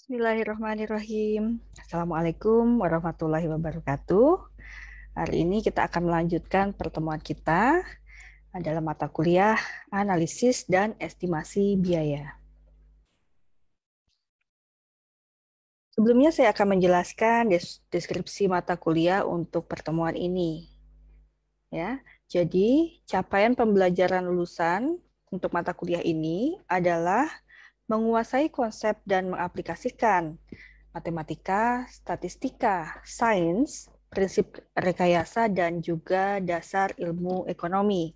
Bismillahirrahmanirrahim. Assalamualaikum warahmatullahi wabarakatuh. Hari ini kita akan melanjutkan pertemuan kita adalah mata kuliah analisis dan estimasi biaya. Sebelumnya saya akan menjelaskan deskripsi mata kuliah untuk pertemuan ini. Ya, jadi capaian pembelajaran lulusan untuk mata kuliah ini adalah menguasai konsep dan mengaplikasikan matematika, statistika, sains, prinsip rekayasa, dan juga dasar ilmu ekonomi.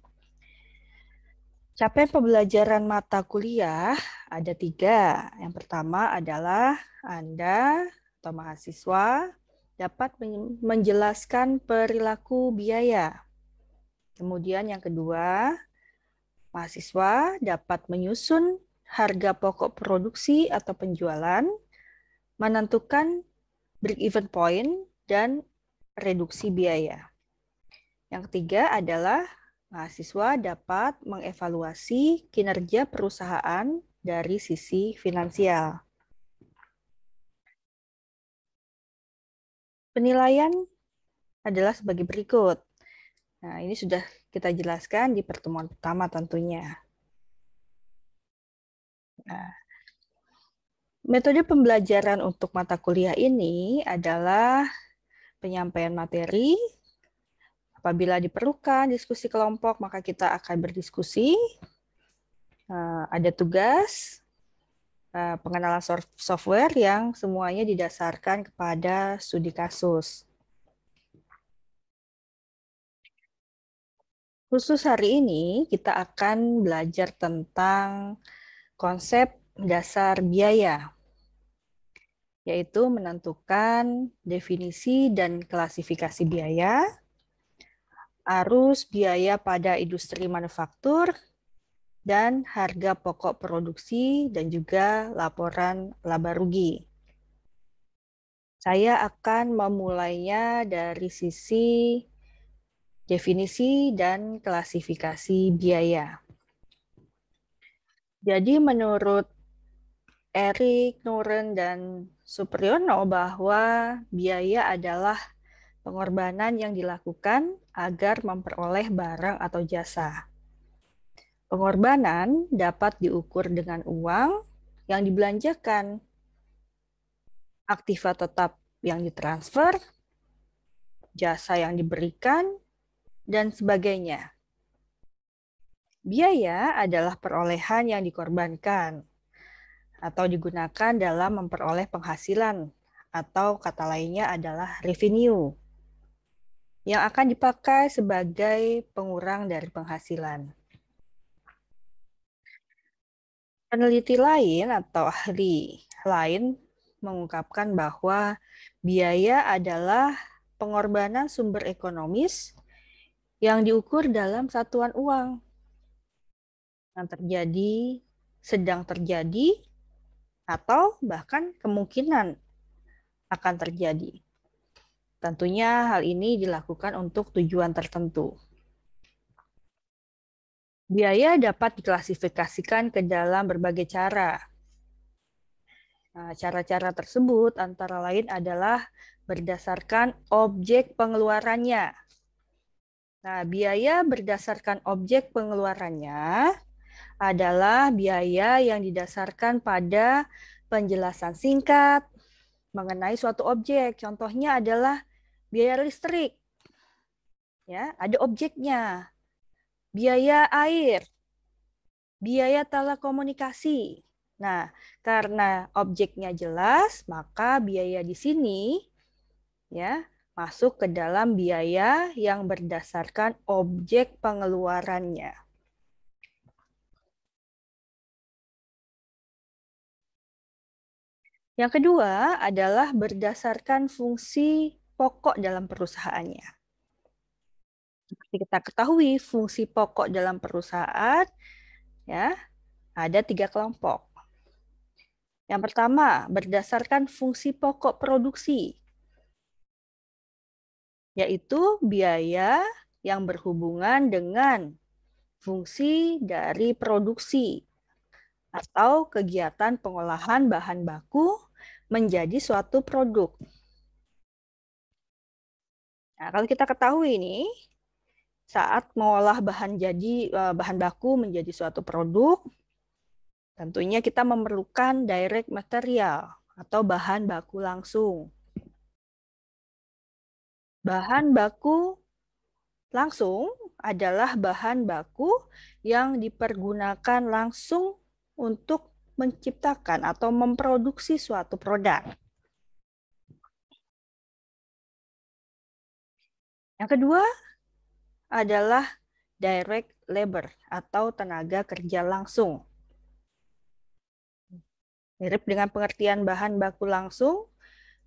Capaian pembelajaran mata kuliah ada 3. Yang pertama adalah Anda atau mahasiswa dapat menjelaskan perilaku biaya. Kemudian yang kedua, mahasiswa dapat menyusun harga pokok produksi atau penjualan, menentukan break-even point, dan reduksi biaya. Yang ketiga adalah mahasiswa dapat mengevaluasi kinerja perusahaan dari sisi finansial. Penilaian adalah sebagai berikut. Nah, ini sudah kita jelaskan di pertemuan pertama tentunya. Nah, metode pembelajaran untuk mata kuliah ini adalah penyampaian materi. Apabila diperlukan diskusi kelompok, maka kita akan berdiskusi. Ada tugas, pengenalan software yang semuanya didasarkan kepada studi kasus. Khusus hari ini, kita akan belajar tentang konsep dasar biaya, yaitu menentukan definisi dan klasifikasi biaya, arus biaya pada industri manufaktur, dan harga pokok produksi, dan juga laporan laba rugi. Saya akan memulainya dari sisi definisi dan klasifikasi biaya. Jadi menurut Erik, Nuren, dan Supriyono bahwa biaya adalah pengorbanan yang dilakukan agar memperoleh barang atau jasa. Pengorbanan dapat diukur dengan uang yang dibelanjakan, aktiva tetap yang ditransfer, jasa yang diberikan, dan sebagainya. Biaya adalah perolehan yang dikorbankan atau digunakan dalam memperoleh penghasilan, atau kata lainnya adalah revenue, yang akan dipakai sebagai pengurang dari penghasilan. Peneliti lain atau ahli lain mengungkapkan bahwa biaya adalah pengorbanan sumber ekonomis yang diukur dalam satuan uang yang terjadi, sedang terjadi, atau bahkan kemungkinan akan terjadi. Tentunya hal ini dilakukan untuk tujuan tertentu. Biaya dapat diklasifikasikan ke dalam berbagai cara. Nah, cara-cara tersebut antara lain adalah berdasarkan objek pengeluarannya. Nah, biaya berdasarkan objek pengeluarannya adalah biaya yang didasarkan pada penjelasan singkat mengenai suatu objek. Contohnya adalah biaya listrik. Ya, ada objeknya. Biaya air, biaya telekomunikasi. Nah, karena objeknya jelas, maka biaya di sini ya masuk ke dalam biaya yang berdasarkan objek pengeluarannya. Yang kedua adalah berdasarkan fungsi pokok dalam perusahaannya. Seperti kita ketahui, fungsi pokok dalam perusahaan ya ada 3 kelompok. Yang pertama, berdasarkan fungsi pokok produksi, yaitu biaya yang berhubungan dengan fungsi dari produksi atau kegiatan pengolahan bahan baku menjadi suatu produk. Nah, kalau kita ketahui ini, saat mengolah bahan baku menjadi suatu produk, tentunya kita memerlukan direct material atau bahan baku langsung. Bahan baku langsung adalah bahan baku yang dipergunakan langsung untuk menciptakan atau memproduksi suatu produk. Yang kedua adalah direct labor atau tenaga kerja langsung. Mirip dengan pengertian bahan baku langsung,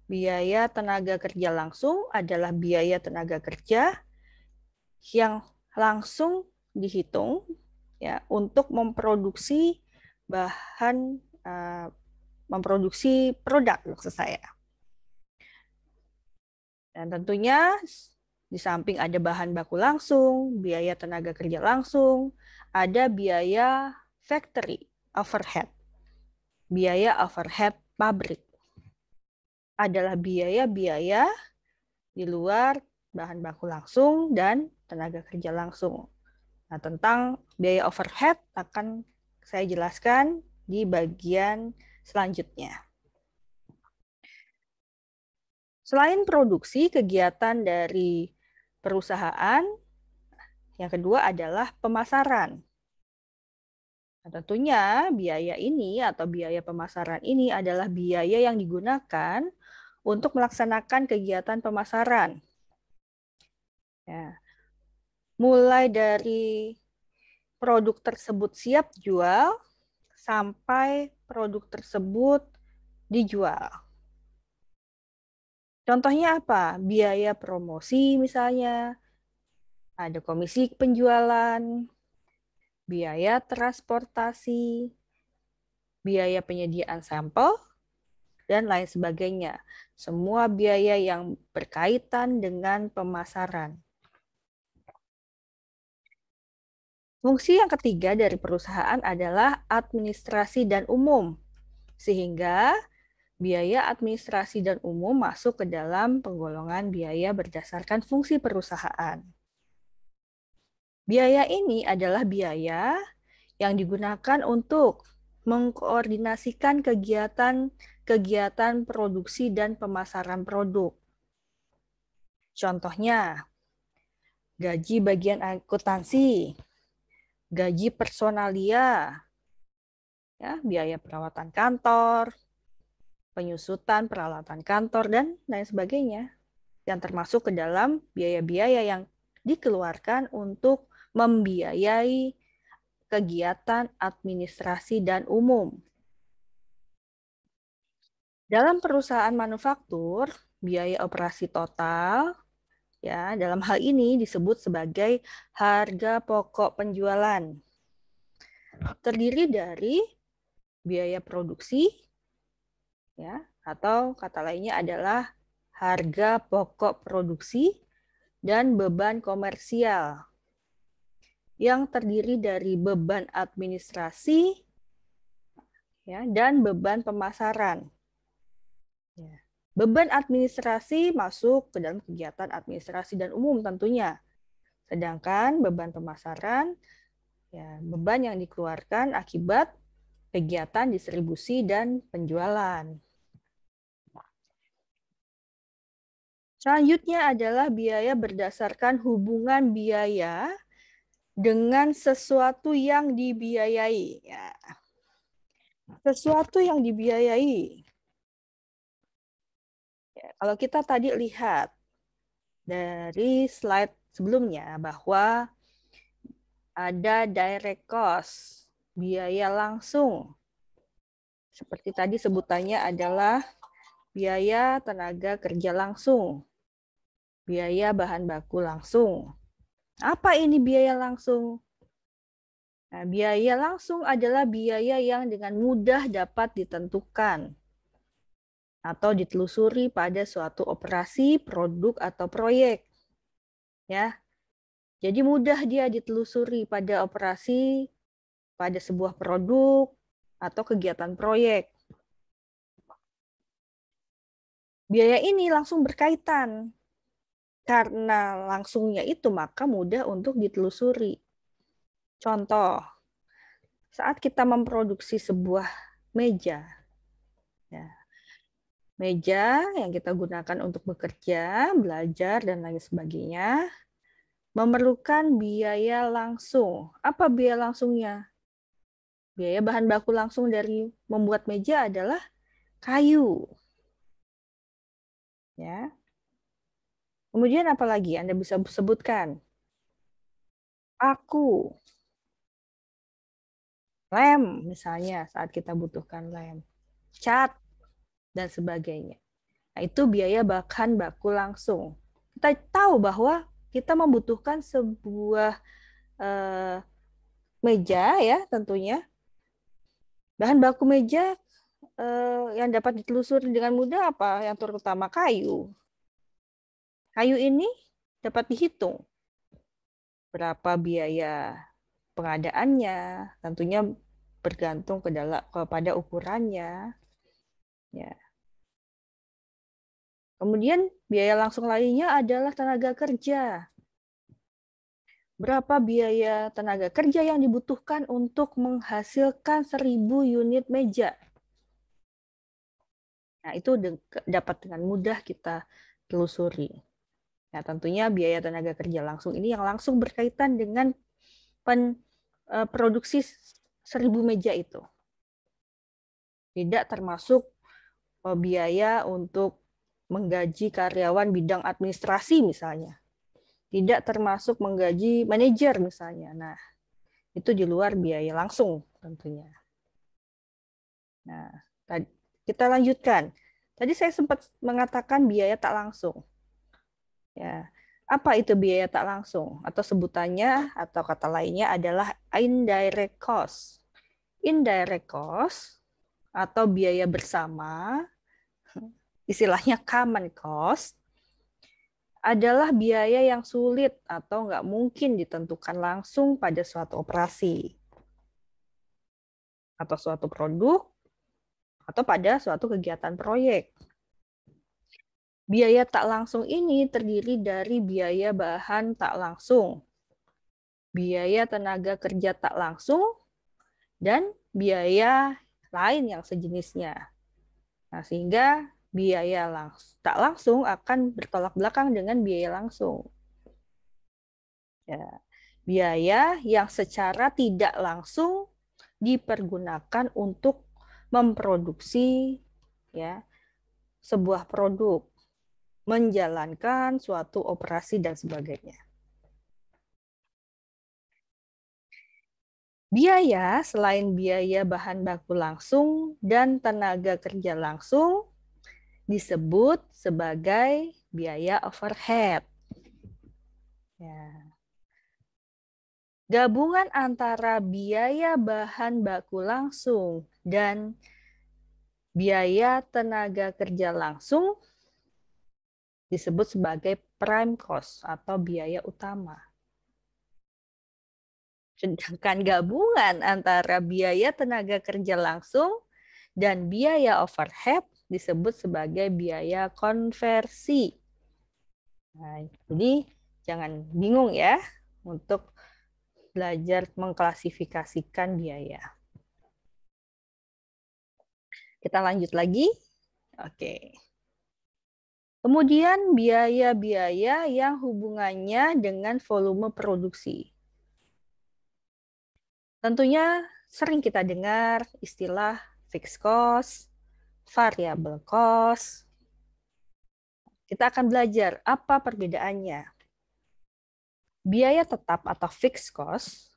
biaya tenaga kerja langsung adalah biaya tenaga kerja yang langsung dihitung ya untuk memproduksi bahan memproduksi produk maksud saya. Dan tentunya di samping ada bahan baku langsung, biaya tenaga kerja langsung, ada biaya factory overhead. Biaya overhead pabrik adalah biaya-biaya di luar bahan baku langsung dan tenaga kerja langsung. Nah, tentang biaya overhead akan saya jelaskan di bagian selanjutnya. Selain produksi, kegiatan dari perusahaan, yang kedua adalah pemasaran. Nah, tentunya biaya ini atau biaya pemasaran ini adalah biaya yang digunakan untuk melaksanakan kegiatan pemasaran. Ya. Mulai dari produk tersebut siap jual sampai produk tersebut dijual. Contohnya apa? Biaya promosi misalnya, ada komisi penjualan, biaya transportasi, biaya penyediaan sampel, dan lain sebagainya. Semua biaya yang berkaitan dengan pemasaran. Fungsi yang ketiga dari perusahaan adalah administrasi dan umum, sehingga biaya administrasi dan umum masuk ke dalam penggolongan biaya berdasarkan fungsi perusahaan. Biaya ini adalah biaya yang digunakan untuk mengkoordinasikan kegiatan produksi dan pemasaran produk. Contohnya, gaji bagian akuntansi, gaji personalia, ya, biaya perawatan kantor, penyusutan peralatan kantor, dan lain sebagainya, yang termasuk ke dalam biaya-biaya yang dikeluarkan untuk membiayai kegiatan administrasi dan umum. Dalam perusahaan manufaktur, biaya operasi total, ya, dalam hal ini disebut sebagai harga pokok penjualan. Terdiri dari biaya produksi, ya, atau kata lainnya adalah harga pokok produksi dan beban komersial yang terdiri dari beban administrasi, ya, dan beban pemasaran. Ya. Beban administrasi masuk ke dalam kegiatan administrasi dan umum tentunya. Sedangkan beban pemasaran, ya, beban yang dikeluarkan akibat kegiatan distribusi dan penjualan. Selanjutnya adalah biaya berdasarkan hubungan biaya dengan sesuatu yang dibiayai. Ya. Sesuatu yang dibiayai. Ya, kalau kita tadi lihat dari slide sebelumnya bahwa ada direct cost, biaya langsung. Seperti tadi sebutannya adalah biaya tenaga kerja langsung, biaya bahan baku langsung. Apa ini biaya langsung? Nah, biaya langsung adalah biaya yang dengan mudah dapat ditentukan atau ditelusuri pada suatu operasi, produk, atau proyek. Ya, jadi mudah dia ditelusuri pada operasi, pada sebuah produk, atau kegiatan proyek. Biaya ini langsung berkaitan. Karena langsungnya itu maka mudah untuk ditelusuri. Contoh, saat kita memproduksi sebuah meja, ya, meja yang kita gunakan untuk bekerja, belajar, dan lain sebagainya, memerlukan biaya langsung. Apa biaya langsungnya? Biaya bahan baku langsung dari membuat meja adalah kayu. Ya. Kemudian apa lagi Anda bisa sebutkan? Paku, lem misalnya saat kita butuhkan lem, cat, dan sebagainya. Nah, itu biaya bahan baku langsung. Kita tahu bahwa kita membutuhkan sebuah eh, meja ya tentunya. Bahan baku meja yang dapat ditelusuri dengan mudah apa? Yang terutama kayu. Kayu ini dapat dihitung berapa biaya pengadaannya, tentunya bergantung kepada ukurannya. Ya. Kemudian biaya langsung lainnya adalah tenaga kerja. Berapa biaya tenaga kerja yang dibutuhkan untuk menghasilkan 1.000 unit meja? Nah, itu dapat dengan mudah kita telusuri. Nah, tentunya biaya tenaga kerja langsung ini yang langsung berkaitan dengan produksi 1.000 meja itu. Tidak termasuk biaya untuk menggaji karyawan bidang administrasi misalnya. Tidak termasuk menggaji manajer misalnya. Nah, itu di luar biaya langsung tentunya. Nah, kita lanjutkan. Tadi saya sempat mengatakan biaya tak langsung. Ya, apa itu biaya tak langsung? Atau sebutannya atau kata lainnya adalah indirect cost. Indirect cost atau biaya bersama, istilahnya common cost, adalah biaya yang sulit atau nggak mungkin ditentukan langsung pada suatu operasi atau suatu produk atau pada suatu kegiatan proyek. Biaya tak langsung ini terdiri dari biaya bahan tak langsung, biaya tenaga kerja tak langsung, dan biaya lain yang sejenisnya. Nah, sehingga biaya tak langsung akan bertolak belakang dengan biaya langsung. Ya, biaya yang secara tidak langsung dipergunakan untuk memproduksi ya sebuah produk, menjalankan suatu operasi dan sebagainya. Biaya selain biaya bahan baku langsung dan tenaga kerja langsung disebut sebagai biaya overhead. Ya. Gabungan antara biaya bahan baku langsung dan biaya tenaga kerja langsung disebut sebagai prime cost atau biaya utama. Sedangkan gabungan antara biaya tenaga kerja langsung dan biaya overhead disebut sebagai biaya konversi. Nah, jadi jangan bingung ya untuk belajar mengklasifikasikan biaya. Kita lanjut lagi. Oke. Kemudian biaya-biaya yang hubungannya dengan volume produksi. Tentunya sering kita dengar istilah fixed cost, variable cost. Kita akan belajar apa perbedaannya. Biaya tetap atau fixed cost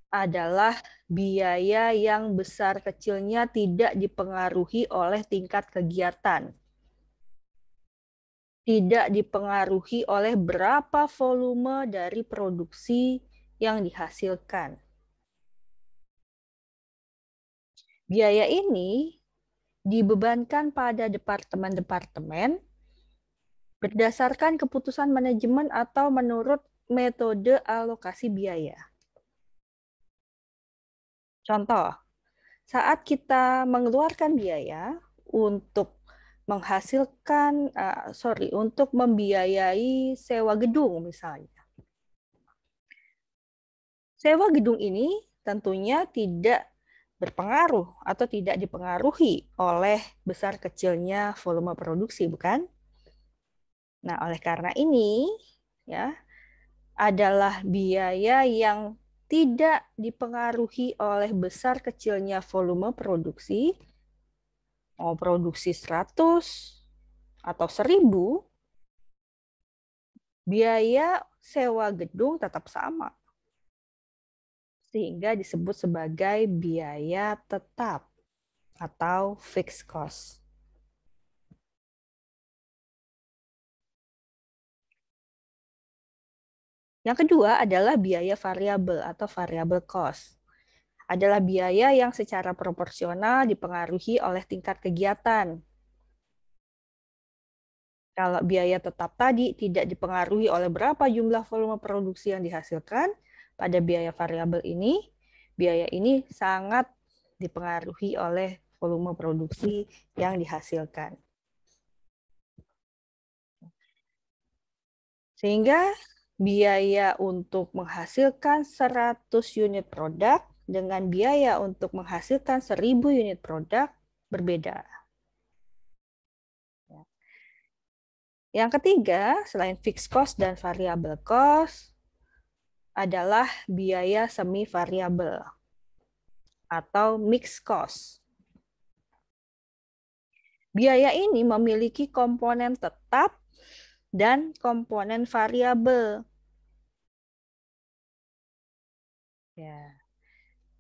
adalah biaya yang besar kecilnya tidak dipengaruhi oleh tingkat kegiatan. Tidak dipengaruhi oleh berapa volume dari produksi yang dihasilkan. Biaya ini dibebankan pada departemen-departemen berdasarkan keputusan manajemen atau menurut metode alokasi biaya. Contoh, saat kita mengeluarkan biaya untuk menghasilkan, untuk membiayai sewa gedung misalnya. Sewa gedung ini tentunya tidak berpengaruh atau tidak dipengaruhi oleh besar kecilnya volume produksi, bukan? Nah, oleh karena ini, ya, adalah biaya yang tidak dipengaruhi oleh besar kecilnya volume produksi. Mau produksi 100 atau 1000, biaya sewa gedung tetap sama. Sehingga disebut sebagai biaya tetap atau fixed cost. Yang kedua adalah biaya variabel atau variable cost. Adalah biaya yang secara proporsional dipengaruhi oleh tingkat kegiatan. Kalau biaya tetap tadi tidak dipengaruhi oleh berapa jumlah volume produksi yang dihasilkan, pada biaya variabel ini, biaya ini sangat dipengaruhi oleh volume produksi yang dihasilkan. Sehingga biaya untuk menghasilkan 100 unit produk dengan biaya untuk menghasilkan 1000 unit produk berbeda. Yang ketiga, selain fixed cost dan variable cost, adalah biaya semi variabel atau mixed cost. Biaya ini memiliki komponen tetap dan komponen variabel. Ya.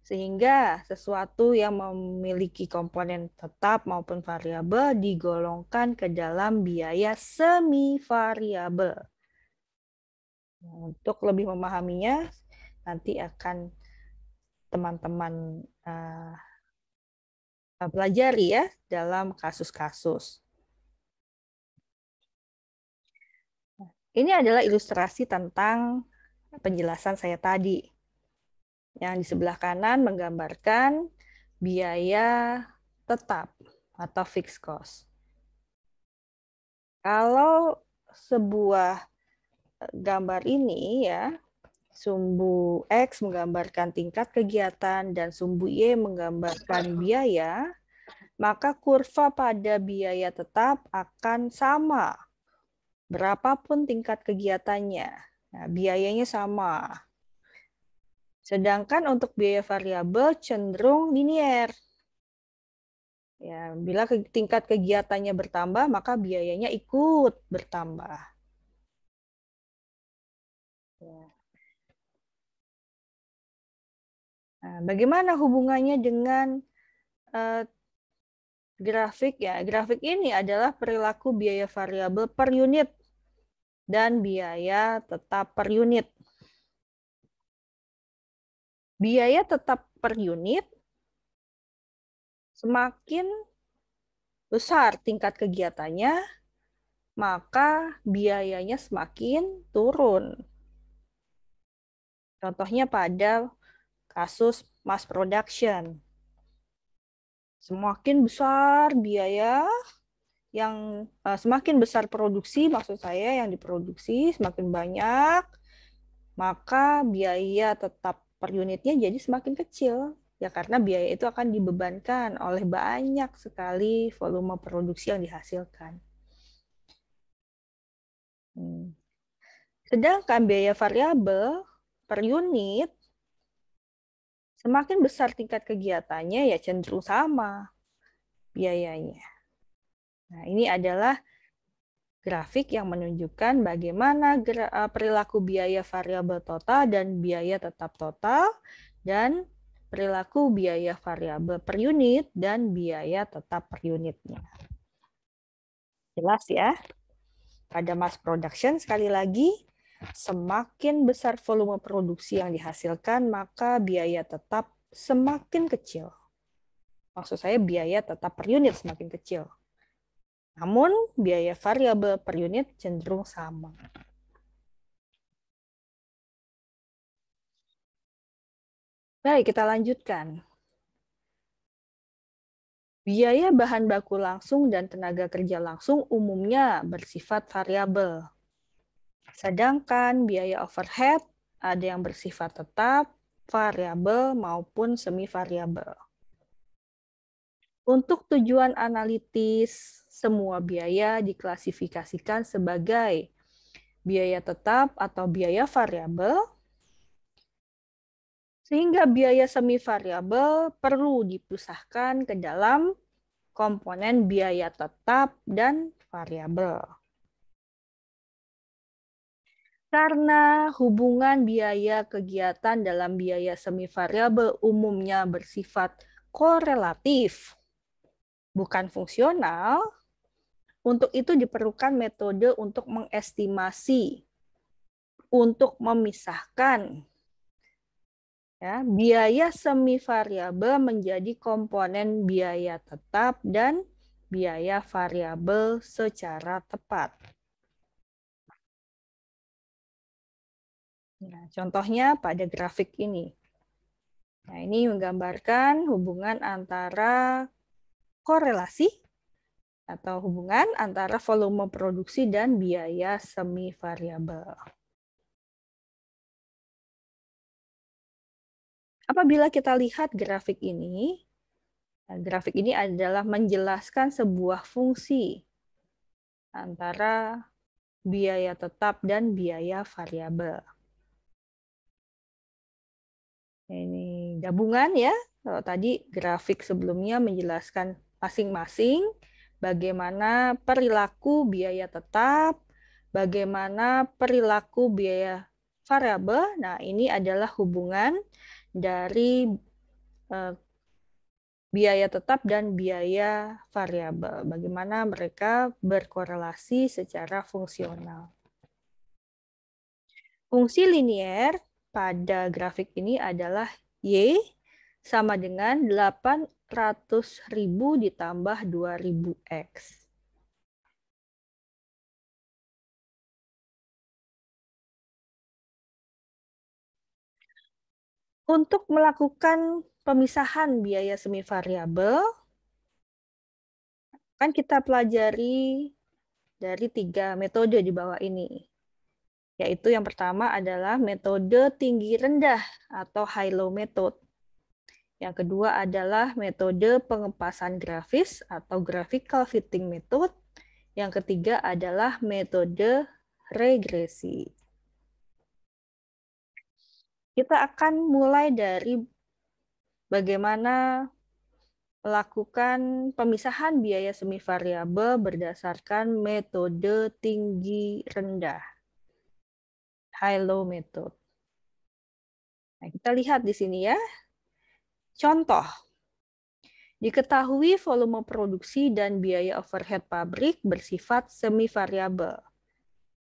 Sehingga sesuatu yang memiliki komponen tetap maupun variabel digolongkan ke dalam biaya semi variabel. Untuk lebih memahaminya, nanti akan teman-teman pelajari ya dalam kasus-kasus. Ini adalah ilustrasi tentang penjelasan saya tadi. Yang di sebelah kanan menggambarkan biaya tetap atau fixed cost. Kalau sebuah gambar ini ya, sumbu X menggambarkan tingkat kegiatan dan sumbu Y menggambarkan biaya, maka kurva pada biaya tetap akan sama. Berapapun tingkat kegiatannya, nah, biayanya sama. Sedangkan untuk biaya variabel cenderung linier. Ya, bila tingkat kegiatannya bertambah, maka biayanya ikut bertambah. Ya. Nah, bagaimana hubungannya dengan grafik ya? Grafik ini adalah perilaku biaya variabel per unit dan biaya tetap per unit. Biaya tetap per unit semakin besar tingkat kegiatannya, maka biayanya semakin turun. Contohnya pada kasus mass production. Semakin besar biaya yang semakin besar produksi, maksud saya yang diproduksi semakin banyak, maka biaya tetap per unitnya jadi semakin kecil. Ya karena biaya itu akan dibebankan oleh banyak sekali volume produksi yang dihasilkan. Sedangkan biaya variabel per unit, semakin besar tingkat kegiatannya ya cenderung sama biayanya. Nah, ini adalah grafik yang menunjukkan bagaimana perilaku biaya variabel total dan biaya tetap total, dan perilaku biaya variabel per unit dan biaya tetap per unitnya. Jelas ya? Pada mass production, sekali lagi, semakin besar volume produksi yang dihasilkan, maka biaya tetap semakin kecil. Maksud saya biaya tetap per unit semakin kecil. Namun, biaya variabel per unit cenderung sama. Baik, kita lanjutkan. Biaya bahan baku langsung dan tenaga kerja langsung umumnya bersifat variabel. Sedangkan biaya overhead ada yang bersifat tetap, variabel maupun semi variabel. Untuk tujuan analitis, semua biaya diklasifikasikan sebagai biaya tetap atau biaya variabel, sehingga biaya semi variabel perlu dipisahkan ke dalam komponen biaya tetap dan variabel. Karena hubungan biaya kegiatan dalam biaya semi variabel umumnya bersifat korelatif, bukan fungsional, untuk itu diperlukan metode untuk mengestimasi, untuk memisahkan ya, biaya semi variabel menjadi komponen biaya tetap dan biaya variabel secara tepat. Nah, contohnya pada grafik ini. Nah, ini menggambarkan hubungan antara korelasi atau hubungan antara volume produksi dan biaya semi variabel. Apabila kita lihat grafik ini, nah, grafik ini adalah menjelaskan sebuah fungsi antara biaya tetap dan biaya variabel. Ini gabungan ya. Kalau tadi grafik sebelumnya menjelaskan masing-masing bagaimana perilaku biaya tetap, bagaimana perilaku biaya variabel. Nah, ini adalah hubungan dari biaya tetap dan biaya variabel. Bagaimana mereka berkorelasi secara fungsional. Fungsi linier pada grafik ini adalah Y sama dengan 800.000 ditambah 2000X. Untuk melakukan pemisahan biaya semi variabel, kan kita pelajari dari 3 metode di bawah ini. Yaitu yang pertama adalah metode tinggi rendah atau high-low method. Yang kedua adalah metode pengepasan grafis atau graphical fitting method. Yang ketiga adalah metode regresi. Kita akan mulai dari bagaimana melakukan pemisahan biaya semi variabel berdasarkan metode tinggi rendah, high-low method. Nah, kita lihat di sini ya. Contoh, diketahui volume produksi dan biaya overhead pabrik bersifat semi variabel.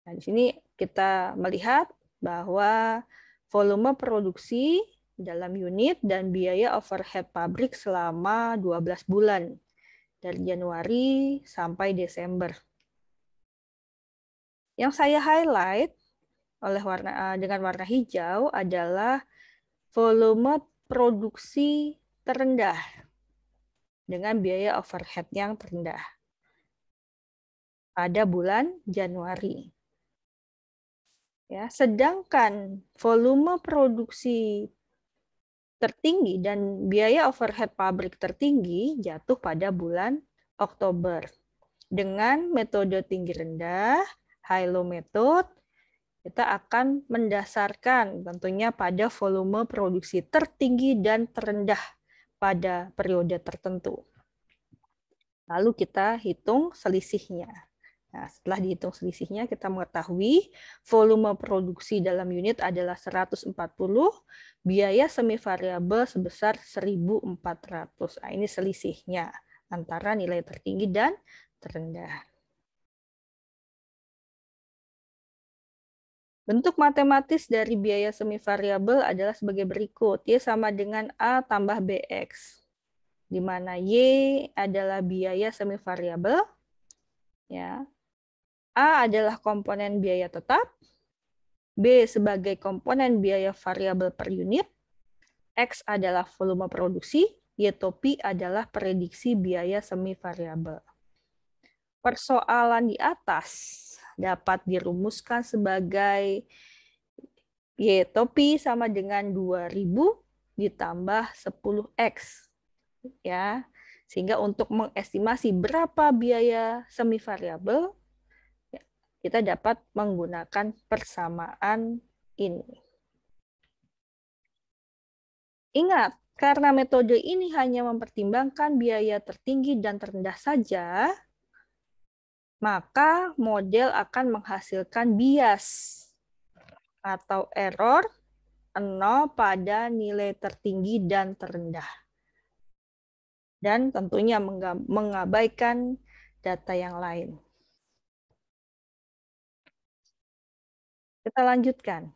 Nah, di sini kita melihat bahwa volume produksi dalam unit dan biaya overhead pabrik selama 12 bulan dari Januari sampai Desember. Yang saya highlight dengan warna hijau adalah volume produksi terendah dengan biaya overhead yang terendah pada bulan Januari. Ya, sedangkan volume produksi tertinggi dan biaya overhead pabrik tertinggi jatuh pada bulan Oktober. Dengan metode tinggi rendah, high-low method, kita akan mendasarkan tentunya pada volume produksi tertinggi dan terendah pada periode tertentu. Lalu kita hitung selisihnya. Nah, setelah dihitung selisihnya, kita mengetahui volume produksi dalam unit adalah 140, biaya semi variabel sebesar 1.400. Nah, ini selisihnya antara nilai tertinggi dan terendah. Bentuk matematis dari biaya semi variabel adalah sebagai berikut. Y sama dengan A tambah BX. Di mana Y adalah biaya semi variabel, ya. A adalah komponen biaya tetap, B sebagai komponen biaya variabel per unit, X adalah volume produksi, Y topi adalah prediksi biaya semi variabel. Persoalan di atas dapat dirumuskan sebagai Y topi sama dengan 2000 ditambah 10X. Ya. Sehingga untuk mengestimasi berapa biaya semi variabel, kita dapat menggunakan persamaan ini. Ingat, karena metode ini hanya mempertimbangkan biaya tertinggi dan terendah saja, maka model akan menghasilkan bias atau error 0 pada nilai tertinggi dan terendah. Dan tentunya mengabaikan data yang lain. Kita lanjutkan.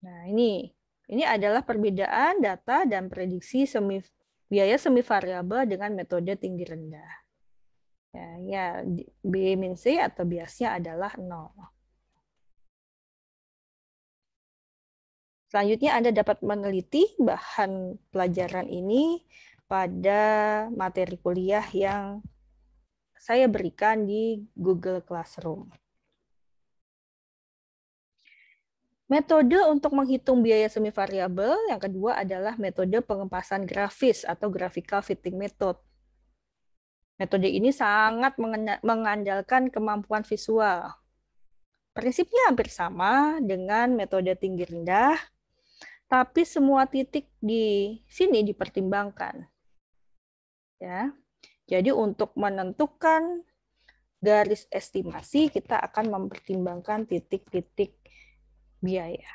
Nah, ini adalah perbedaan data dan prediksi biaya semi variabel dengan metode tinggi rendah. Ya, B min C atau biasnya adalah 0. Selanjutnya Anda dapat meneliti bahan pelajaran ini pada materi kuliah yang saya berikan di Google Classroom. Metode untuk menghitung biaya semi variabel yang kedua adalah metode pengepasan grafis atau graphical fitting method. Metode ini sangat mengandalkan kemampuan visual. Prinsipnya hampir sama dengan metode tinggi rendah, tapi semua titik di sini dipertimbangkan. Ya. Jadi untuk menentukan garis estimasi, kita akan mempertimbangkan titik-titik biaya.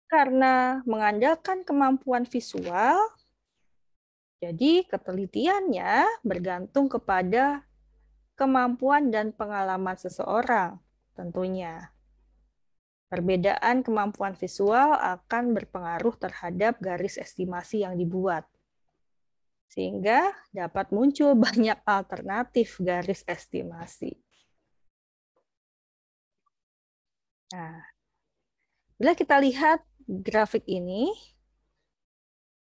Karena mengandalkan kemampuan visual, jadi ketelitiannya bergantung kepada kemampuan dan pengalaman seseorang tentunya. Perbedaan kemampuan visual akan berpengaruh terhadap garis estimasi yang dibuat. Sehingga dapat muncul banyak alternatif garis estimasi. Nah, bila kita lihat grafik ini,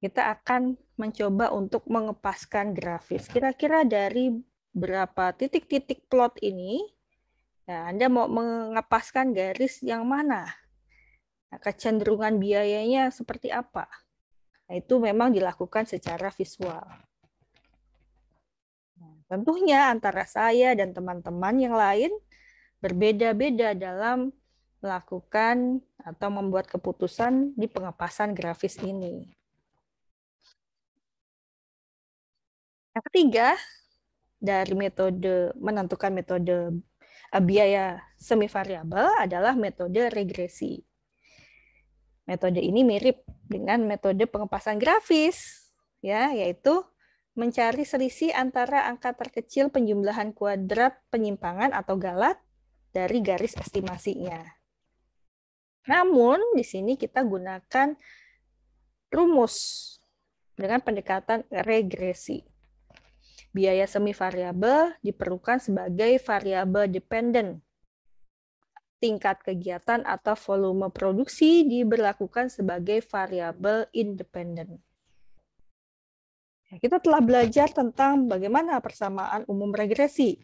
kita akan mencoba untuk mengepaskan grafis. Kira-kira dari berapa titik-titik plot ini, nah, Anda mau mengepaskan garis yang mana? Nah, kecenderungan biayanya seperti apa? Nah, itu memang dilakukan secara visual. Nah, tentunya antara saya dan teman-teman yang lain berbeda-beda dalam melakukan atau membuat keputusan di pengepasan grafis ini. Yang ketiga, dari metode menentukan metode biaya semi variabel adalah metode regresi. Metode ini mirip dengan metode pengepasan grafis, ya, yaitu mencari selisih antara angka terkecil penjumlahan kuadrat penyimpangan atau galat dari garis estimasinya. Namun, di sini kita gunakan rumus dengan pendekatan regresi. Biaya semi variabel diperlukan sebagai variabel dependen. Tingkat kegiatan atau volume produksi diberlakukan sebagai variabel independen. Kita telah belajar tentang bagaimana persamaan umum regresi.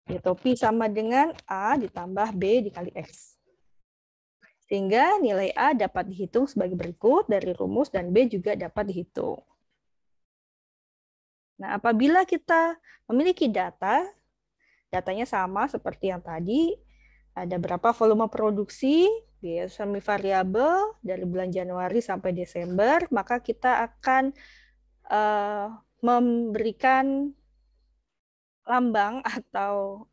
Y topi sama dengan A ditambah B dikali X. Sehingga nilai A dapat dihitung sebagai berikut dari rumus dan B juga dapat dihitung. Nah, apabila kita memiliki datanya sama seperti yang tadi, ada berapa volume produksi, biaya semi variabel dari bulan Januari sampai Desember, maka kita akan memberikan lambang atau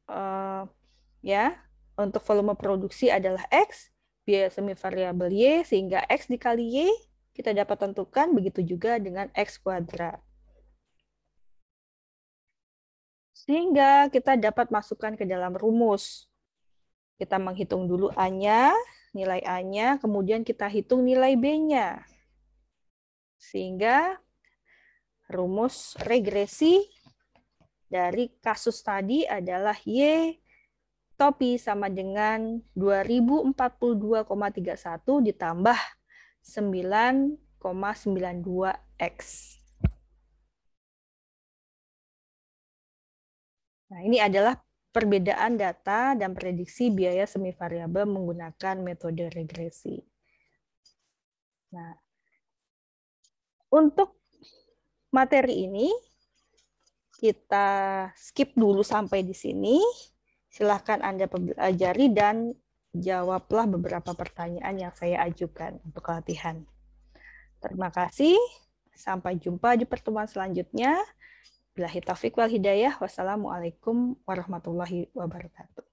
ya untuk volume produksi adalah X, biaya semi variabel Y, sehingga X dikali Y kita dapat tentukan, begitu juga dengan X kuadrat. Sehingga kita dapat masukkan ke dalam rumus. Kita menghitung dulu A-nya, nilai A-nya, kemudian kita hitung nilai B-nya. Sehingga rumus regresi dari kasus tadi adalah Y topi sama dengan 2042,31 ditambah 9 2,92x. Nah, ini adalah perbedaan data dan prediksi biaya semivariabel menggunakan metode regresi. Nah, untuk materi ini kita skip dulu sampai di sini. Silahkan Anda pelajari dan jawablah beberapa pertanyaan yang saya ajukan untuk latihan. Terima kasih. Sampai jumpa di pertemuan selanjutnya. Billahi taufiq wal hidayah. Wassalamualaikum warahmatullahi wabarakatuh.